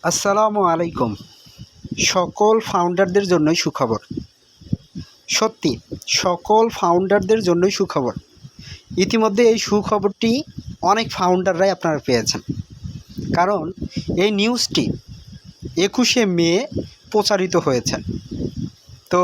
আসসালামু আলাইকুম। সকল ফাউন্ডারদের জন্যই সুখবর। সত্যি সকল ফাউন্ডারদের জন্যই সুখবর। ইতিমধ্যে এই সুখবরটি অনেক ফাউন্ডাররাই আপনারা পেয়েছেন, কারণ এই নিউজটি 21শে মে প্রচারিত হয়েছে। তো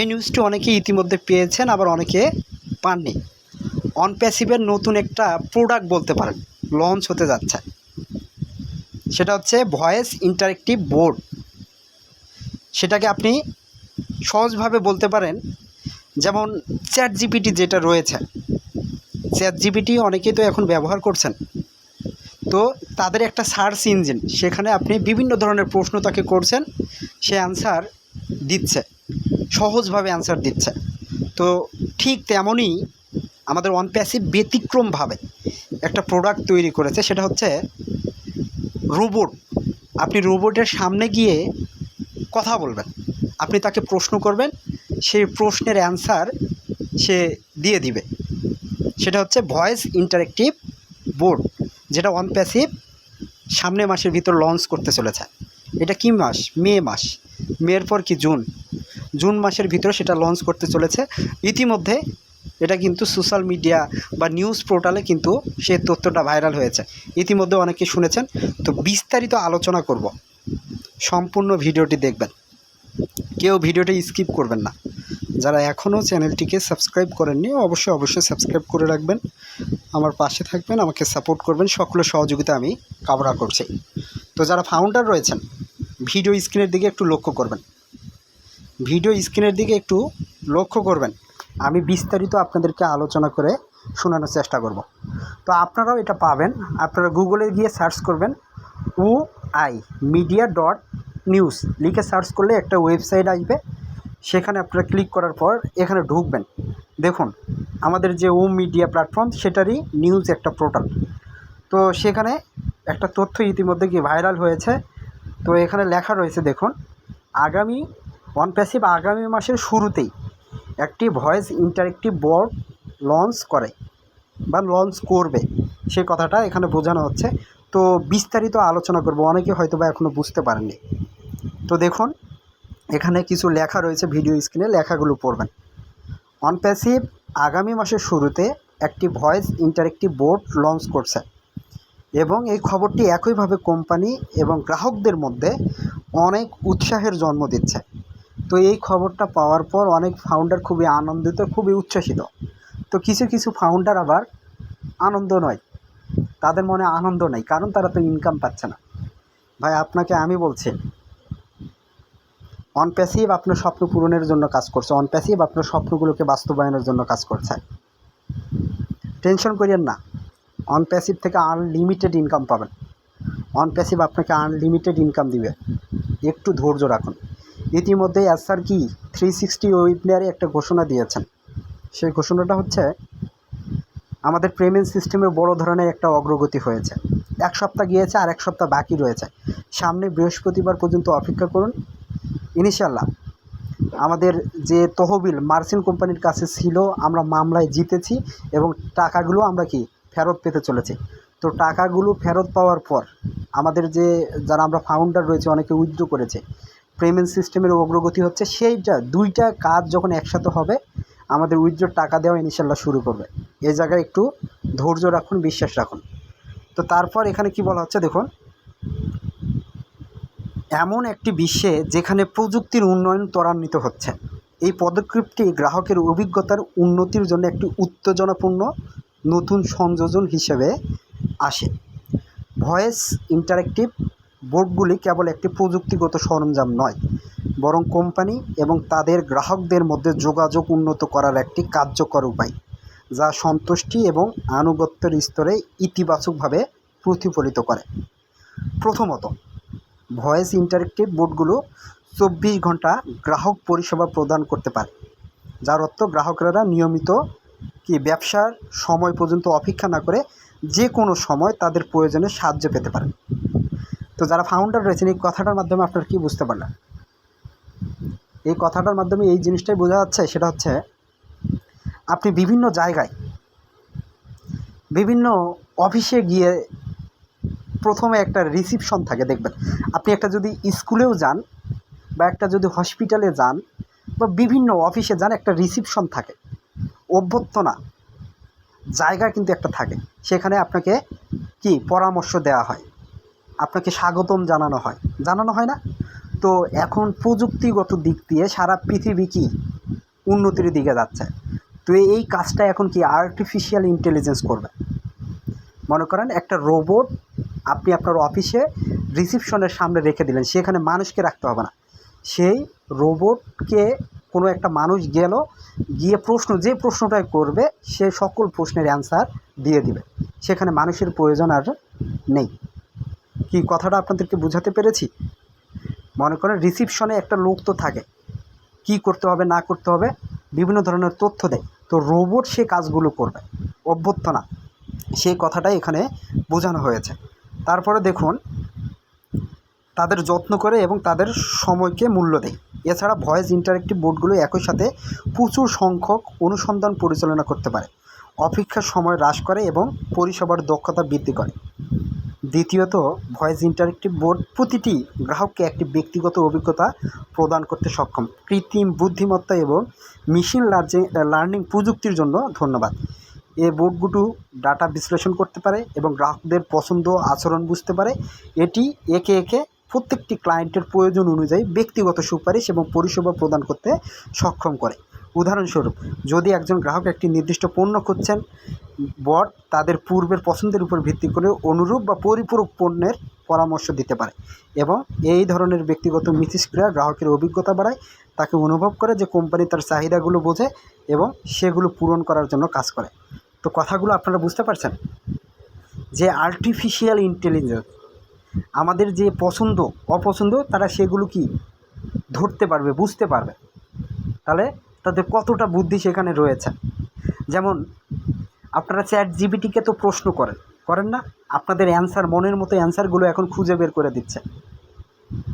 এই নিউজটি অনেকে ইতিমধ্যে পেয়েছেন, আবার অনেকে পাননি। অনপ্যাসিভের নতুন একটা প্রোডাক্ট বলতে পারেন লঞ্চ হতে যাচ্ছে। সেটা হচ্ছে ভয়েস ইন্টারেক্টিভ বোর্ড। সেটাকে আপনি সহজভাবে বলতে পারেন, যেমন চ্যাট জিপিটি যেটা রয়েছে, চ্যাট জিপিটি অনেকেই তো এখন ব্যবহার করছেন। তো তাদের একটা সার্চ ইঞ্জিন, সেখানে আপনি বিভিন্ন ধরনের প্রশ্ন তাকে করছেন, সে অ্যান্সার দিচ্ছে, সহজভাবে অ্যান্সার দিচ্ছে। তো ঠিক তেমনই আমাদের অনপ্যাসিভ ব্যতিক্রমভাবে একটা প্রোডাক্ট তৈরি করেছে, সেটা হচ্ছে রোবট। আপনি রোবটের সামনে গিয়ে কথা বলবেন, আপনি তাকে প্রশ্ন করবেন, সেই প্রশ্নের অ্যান্সার সে দিয়ে দিবে। সেটা হচ্ছে ভয়েস ইন্টারেক্টিভ বোর্ড, যেটা অনপ্যাসিভ সামনের মাসের ভিতর লঞ্চ করতে চলেছে। এটা কি মাস? মে মাস। মের পর কি জুন? জুন মাসের ভিতরে সেটা লঞ্চ করতে চলেছে। ইতিমধ্যে এটা কিন্তু সোশ্যাল মিডিয়া বা নিউজ পোর্টালে কিন্তু সে তথ্যটা ভাইরাল হয়েছে, ইতিমধ্যে অনেকে শুনেছেন। তো বিস্তারিত আলোচনা করব, সম্পূর্ণ ভিডিওটি দেখবেন, কেউ ভিডিওটি স্কিপ করবেন না। যারা এখনও চ্যানেলটিকে সাবস্ক্রাইব করেননি অবশ্যই সাবস্ক্রাইব করে রাখবেন, আমার পাশে থাকবেন, আমাকে সাপোর্ট করবেন। সকলের সহযোগিতা আমি কামনা করছি। তো যারা ফাউন্ডার রয়েছেন, ভিডিও স্ক্রিনের দিকে একটু লক্ষ্য করবেন, ভিডিও স্ক্রিনের দিকে একটু লক্ষ্য করবেন। আমি বিস্তারিত আপনাদেরকে আলোচনা করে শোনানোর চেষ্টা করব। তো আপনারাও এটা পাবেন। আপনারা গুগলে গিয়ে সার্চ করবেন UImedia.news লিখে সার্চ করলে একটা ওয়েবসাইট আসবে। সেখানে আপনারা ক্লিক করার পর এখানে ঢুকবেন। দেখুন, আমাদের যে মিডিয়া প্ল্যাটফর্ম, সেটারই নিউজ একটা পোর্টাল। তো সেখানে একটা তথ্য ইতিমধ্যে কি ভাইরাল হয়েছে। তো এখানে লেখা রয়েছে, দেখুন, অনপ্যাসিভ আগামী মাসের শুরুতেই একটি ভয়েস ইন্টারেক্টিভ বোর্ড লঞ্চ করে বা লঞ্চ করবে, সে কথাটা এখানে বোঝানো হচ্ছে। তো বিস্তারিত আলোচনা করব, অনেকে হয়তো বা এখনও বুঝতে পারেননি। তো দেখুন, এখানে কিছু লেখা রয়েছে, ভিডিও স্ক্রিনে লেখাগুলো পড়বেন। অনপ্যাসিভ আগামী মাসের শুরুতে একটি ভয়েস ইন্টারেক্টিভ বোর্ড লঞ্চ করছে, এবং এই খবরটি একইভাবে কোম্পানি এবং গ্রাহকদের মধ্যে অনেক উৎসাহের জন্ম দিচ্ছে। তো এই খবরটা পাওয়ার পর অনেক ফাউন্ডার খুবই আনন্দিত, খুবই উচ্ছ্বসিত। তো কিছু কিছু ফাউন্ডার আবার আনন্দ নয়, তাদের মনে আনন্দ নেই, কারণ তারা তো ইনকাম পাচ্ছে না। ভাই, আপনাকে আমি বলছি, অনপ্যাসিভ আপনার স্বপ্ন পূরণের জন্য কাজ করছে, অনপ্যাসিভ আপনার স্বপ্নগুলোকে বাস্তবায়নের জন্য কাজ করছে। টেনশন করিয়েন না, অনপ্যাসিভ থেকে আনলিমিটেড ইনকাম পাবেন। অনপ্যাসিভ আপনাকে আনলিমিটেড ইনকাম দিবে, একটু ধৈর্য রাখুন। ইতিমধ্যে SR কি 360 ওয়েবিনারে একটা ঘোষণা দিয়েছেন। সেই ঘোষণাটা হচ্ছে, আমাদের পেমেন্ট সিস্টেমের বড় ধরনের একটা অগ্রগতি হয়েছে। 1 সপ্তাহ গিয়েছে, আর 1 সপ্তাহ বাকি রয়েছে। সামনে বৃহস্পতিবার পর্যন্ত অপেক্ষা করুন। ইনশাল্লাহ আমাদের যে তহবিল মার্চেন্ট কোম্পানির কাছে ছিল, আমরা মামলায় জিতেছি, এবং টাকাগুলো আমরা কি ফেরত পেতে চলেছি। তো টাকাগুলো ফেরত পাওয়ার পর আমাদের যে যারা আমরা ফাউন্ডার রয়েছে, অনেকে উইথড্র করেছে, পেমেন্ট সিস্টেমের অগ্রগতি হচ্ছে। সেইটা দুইটা কাজ যখন একসাথে হবে, আমাদের উইথড্রর টাকা দেওয়া ইনশাল্লাহ শুরু করবে। এই জায়গায় একটু ধৈর্য রাখুন, বিশ্বাস রাখুন। তো তারপর এখানে কি বলা হচ্ছে, দেখুন, এমন একটি বিশ্বে যেখানে প্রযুক্তির উন্নয়ন ত্বরান্বিত হচ্ছে, এই পদক্ষেপটি গ্রাহকের অভিজ্ঞতার উন্নতির জন্য একটি উত্তেজনাপূর্ণ নতুন সংযোজন হিসেবে আসে। ভয়েস ইন্টারেক্টিভ বোর্ডগুলি কেবল একটি প্রযুক্তিগত সরঞ্জাম নয়, বরং কোম্পানি এবং তাদের গ্রাহকদের মধ্যে যোগাযোগ উন্নত করার একটি কার্যকর উপায়, যা সন্তুষ্টি এবং আনুগত্যের স্তরে ইতিবাচকভাবে প্রতিফলিত করে। প্রথমত, ভয়েস ইন্টারেক্টিভ বোর্ডগুলো 24 ঘন্টা গ্রাহক পরিষেবা প্রদান করতে পারে, যার অর্থ গ্রাহকরা নিয়মিত ব্যবসার সময় পর্যন্ত অপেক্ষা না করে যে কোনো সময় তাদের প্রয়োজনে সাহায্য পেতে পারেন। তো যারা ফাউন্ডার রয়েছেন, এই কথাটার মাধ্যমে আপনারা কি বুঝতে পারলেন? এই কথাটার মাধ্যমে এই জিনিসটাই বোঝা যাচ্ছে, সেটা হচ্ছে, আপনি বিভিন্ন জায়গায়, বিভিন্ন অফিসে গিয়ে প্রথমে একটা রিসিপশন থাকে দেখবেন। আপনি একটা যদি স্কুলেও যান বা একটা যদি হসপিটালে যান বা বিভিন্ন অফিসে যান, একটা রিসিপশন থাকে, অভ্যর্থনা জায়গা কিন্তু একটা থাকে। সেখানে আপনাকে কি পরামর্শ দেওয়া হয়, আপনাকে স্বাগতম জানানো হয় না? তো এখন প্রযুক্তিগত দিক দিয়ে সারা পৃথিবী কি উন্নতির দিকে যাচ্ছে। তো এই কাজটা এখন কি আর্টিফিশিয়াল ইন্টেলিজেন্স করবে। মনে করেন একটা রোবট আপনি আপনার অফিসে রিসিপশনের সামনে রেখে দিলেন, সেখানে মানুষকে রাখতে হবে না। সেই রোবটকে কোনো একটা মানুষ গিয়ে যে প্রশ্নটাই করবে সে সকল প্রশ্নের অ্যান্সার দিয়ে দিবে, সেখানে মানুষের প্রয়োজন আর নেই। কি কথাটা আপনাদেরকে বোঝাতে পেরেছি? মনে করেন রিসিপশনে একটা লোক তো থাকে, কি করতে হবে না করতে হবে বিভিন্ন ধরনের তথ্য দেয়, তো রোবট সে কাজগুলো করবে, অভ্যর্থনা সেই কথাটাই এখানে বোঝানো হয়েছে। তারপরে দেখুন তাদের যত্ন করে এবং তাদের সময়কে মূল্য দেয়। এছাড়া ভয়েস ইন্টারেক্টিভ বোর্ডগুলো একই সাথে প্রচুর সংখ্যক অনুসন্ধান পরিচালনা করতে পারে, অপেক্ষার সময় হ্রাস করে এবং পরিষেবার দক্ষতা বৃদ্ধি করে। দ্বিতীয়ত, ভয়েস ইন্টারেক্টিভ বোর্ড প্রতিটি গ্রাহককে একটি ব্যক্তিগত অভিজ্ঞতা প্রদান করতে সক্ষম। কৃত্রিম বুদ্ধিমত্তা এবং মেশিন লার্নিং প্রযুক্তির জন্য ধন্যবাদ। এই বোর্ডগুলো ডাটা বিশ্লেষণ করতে পারে এবং গ্রাহকদের পছন্দ আচরণ বুঝতে পারে। এটি একে একে প্রত্যেকটি ক্লায়েন্টের প্রয়োজন অনুযায়ী ব্যক্তিগত সুপারিশ এবং পরিষেবা প্রদান করতে সক্ষম করে। উদাহরণস্বরূপ, যদি একজন গ্রাহক একটি নির্দিষ্ট পণ্য খুঁজছেন, বট তাদের পূর্বের পছন্দের উপর ভিত্তি করে অনুরূপ বা পরিপূরক পণ্যের পরামর্শ দিতে পারে এবং এই ধরনের ব্যক্তিগত মিথস্ক্রিয়া গ্রাহকের অভিজ্ঞতা বাড়ায়, তাকে অনুভব করে যে কোম্পানি তার চাহিদাগুলো বোঝে এবং সেগুলো পূরণ করার জন্য কাজ করে। তো কথাগুলো আপনারা বুঝতে পারছেন যে আর্টিফিশিয়াল ইন্টেলিজেন্স আমাদের যে পছন্দ অপছন্দ তারা সেগুলো কি ধরতে পারবে, বুঝতে পারবে। তাহলে তাদের কতটা বুদ্ধি সেখানে রয়েছে। যেমন আপনারা চ্যাট জিপিটিকে তো প্রশ্ন করেন না, আপনাদের অ্যান্সার মনের মতো অ্যান্সারগুলো এখন খুঁজে বের করে দিচ্ছে।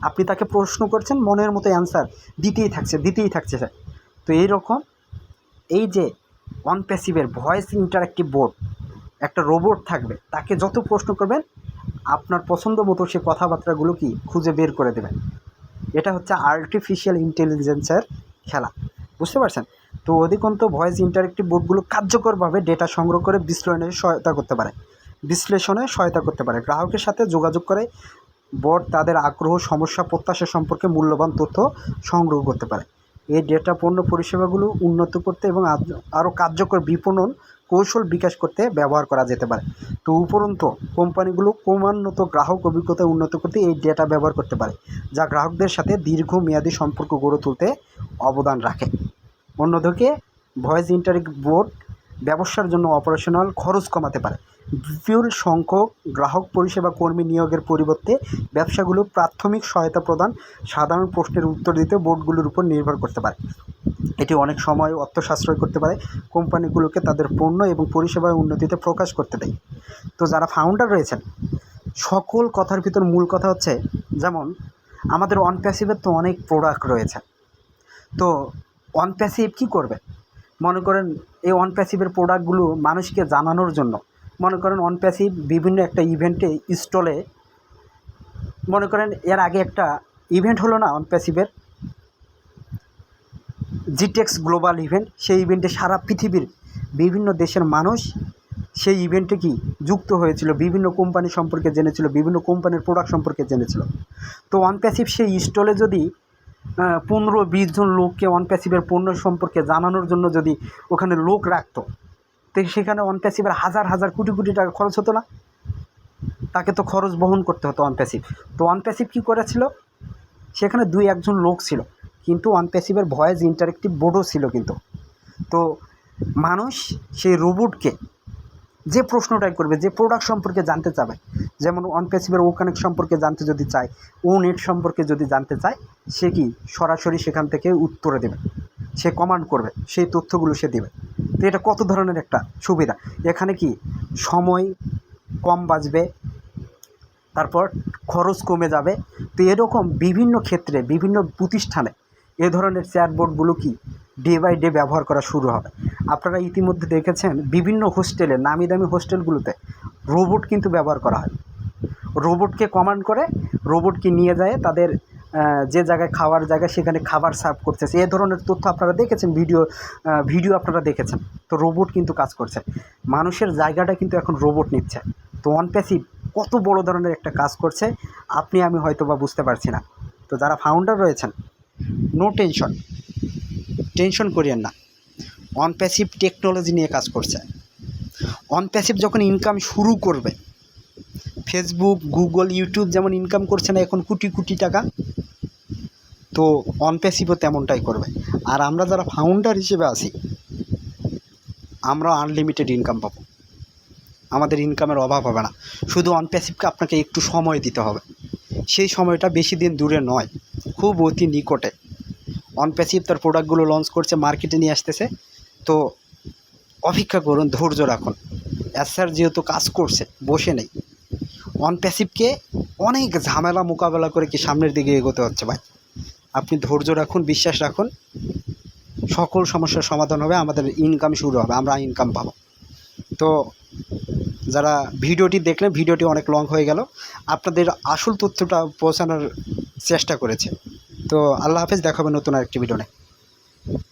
আপনি তাকে প্রশ্ন করছেন, মনের মতো অ্যান্সার দিতেই থাকছে স্যার। তো এইরকম এই যে অনপ্যাসিভের ভয়েস ইন্টারেক্টিভ বোর্ড, একটা রোবট থাকবে, তাকে যত প্রশ্ন করবেন আপনার পছন্দ মতো সে কথাবার্তাগুলো কি খুঁজে বের করে দেবেন। এটা হচ্ছে আর্টিফিশিয়াল ইন্টেলিজেন্সের খেলা, বুঝতে পারছেন? তো অধিকন্ত ভয়েস ইন্টারেক্টিভ বোর্ডগুলো কার্যকরভাবে ডেটা সংগ্রহ করে বিশ্লেষণে সহায়তা করতে পারে। গ্রাহকের সাথে যোগাযোগ করে বোর্ড তাদের আগ্রহ, সমস্যা, প্রত্যাশা সম্পর্কে মূল্যবান তথ্য সংগ্রহ করতে পারে। এই ডেটা পণ্য পরিষেবাগুলো উন্নত করতে এবং আরও কার্যকর বিপণন কৌশল বিকাশ করতে ব্যবহার করা যেতে পারে। তো উপরন্তু কোম্পানিগুলো ক্রমান্বিত গ্রাহক অভিজ্ঞতা উন্নত করতে এই ডেটা ব্যবহার করতে পারে, যা গ্রাহকদের সাথে দীর্ঘমেয়াদী সম্পর্ক গড়ে তুলতে অবদান রাখে। অন্যদিকে ভয়েস ইন্টারেক্টিভ বোর্ড ব্যবসার জন্য অপারেশনাল খরচ কমাতে পারে। বিপুল সংখ্যক গ্রাহক পরিষেবা কর্মী নিয়োগের পরিবর্তে ব্যবসাগুলো প্রাথমিক সহায়তা প্রদান, সাধারণ প্রশ্নের উত্তর দিতে বোর্ডগুলোর উপর নির্ভর করতে পারে। এটি অনেক সময় অর্থ সাশ্রয় করতে পারে, কোম্পানিগুলোকে তাদের পণ্য এবং পরিষেবার উন্নতিতে প্রকাশ করতে দেয়। তো যারা ফাউন্ডার রয়েছেন, সকল কথার ভিতর মূল কথা হচ্ছে, যেমন আমাদের অনপ্যাসিভের তো অনেক প্রোডাক্ট রয়েছে। তো অনপ্যাসিভ কী করবে? মনে করেন এই অনপ্যাসিভের প্রোডাক্টগুলো মানুষকে জানানোর জন্য, মনে করেন অনপ্যাসিভ বিভিন্ন একটা ইভেন্টে স্টলে, মনে করেন এর আগে একটা ইভেন্ট হলো না অনপ্যাসিভের, জিটেক্স গ্লোবাল ইভেন্ট, সেই ইভেন্টে সারা পৃথিবীর বিভিন্ন দেশের মানুষ সেই ইভেন্টে কি যুক্ত হয়েছিল, বিভিন্ন কোম্পানি সম্পর্কে জেনেছিল, বিভিন্ন কোম্পানির প্রোডাক্ট সম্পর্কে জেনেছিল। তো অনপ্যাসিভ সেই স্টলে যদি 15-20 জন লোককে অনপ্যাসিভের পণ্য সম্পর্কে জানানোর জন্য যদি ওখানে লোক রাখতো, তো সেখানে অনপ্যাসিভের হাজার হাজার কোটি কোটি টাকা খরচ হতো না? তাকে তো খরচ বহন করতে হতো অনপ্যাসিভ। তো অনপ্যাসিভ কী করেছিল? সেখানে 2-1 জন লোক ছিল, কিন্তু অনপ্যাসিভের ভয়েস ইন্টারেক্টিভ বোর্ডও ছিল কিন্তু। তো মানুষ সেই রোবটকে যে প্রশ্নটাই করবে, যে প্রোডাক্ট সম্পর্কে জানতে চাবে, যেমন অনপ্যাসিভের ও কানেক্ট সম্পর্কে জানতে যদি চায়, ও নেট সম্পর্কে যদি জানতে চায়, সে কি সরাসরি সেখান থেকে উত্তরে দেবে, সে কমান্ড করবে, সেই তথ্যগুলো সে দেবে। তো এটা কত ধরনের একটা সুবিধা। এখানে কি সময় কম বাঁচবে, তারপর খরচ কমে যাবে। তো এরকম বিভিন্ন ক্ষেত্রে বিভিন্ন প্রতিষ্ঠানে এ ধরনের চ্যাটবোর্ডগুলো কি ডে বাই ডে ব্যবহার করা শুরু হবে। আপনারা ইতিমধ্যে দেখেছেন বিভিন্ন হোস্টেলে, নামি দামি হোস্টেলগুলোতে রোবট কিন্তু ব্যবহার করা হয়। রোবটকে কমান্ড করে রোবটকে নিয়ে যায় তাদের যে জায়গায় খাওয়ার জায়গা সেখানে খাবার সার্ভ করতেছে। এ ধরনের তথ্য আপনারা দেখেছেন, ভিডিও আপনারা দেখেছেন। তো রোবট কিন্তু কাজ করছে, মানুষের জায়গাটা কিন্তু এখন রোবট নিচ্ছে। তো অনপ্যাসিভ কত বড় ধরনের একটা কাজ করছে আপনি আমি হয়তো বা বুঝতে পারছি না। তো যারা ফাউন্ডার রয়েছেন, নো টেনশন করিয়েন না। অনপ্যাসিভ টেকনোলজি নিয়ে কাজ করছে। অনপ্যাসিভ যখন ইনকাম শুরু করবে, ফেসবুক, গুগল, ইউটিউব যেমন ইনকাম করছে না এখন কোটি কোটি টাকা, তো অনপ্যাসিভও তেমনটাই করবে। আর আমরা যারা ফাউন্ডার হিসেবে আছি, আমরা আনলিমিটেড ইনকাম পাবো, আমাদের ইনকামের অভাব হবে না। শুধু অনপ্যাসিভকে আপনাকে একটু সময় দিতে হবে, সেই সময়টা বেশি দিন দূরে নয়, খুব অতি নিকটে। অনপ্যাসিভ তার প্রোডাক্টগুলো লঞ্চ করছে, মার্কেটে নিয়ে আসতেছে। তো অপেক্ষা করুন, ধৈর্য রাখুন। স্যার যেহেতু কাজ করছে, বসে নেই। অনপ্যাসিভকে অনেক ঝামেলা মোকাবেলা করে কি সামনের দিকে এগোতে হচ্ছে ভাই। আপনি ধৈর্য রাখুন, বিশ্বাস রাখুন, সকল সমস্যার সমাধান হবে, আমাদের ইনকাম শুরু হবে, আমরা ইনকাম পাবো। তো যারা ভিডিওটি দেখলেন, ভিডিওটি অনেক লং হয়ে গেল, আপনাদের আসল তথ্যটা পৌঁছানোর চেষ্টা করেছে। তো আল্লাহ হাফেজ, দেখা হবে নতুন আরেকটি ভিডিও নিয়ে।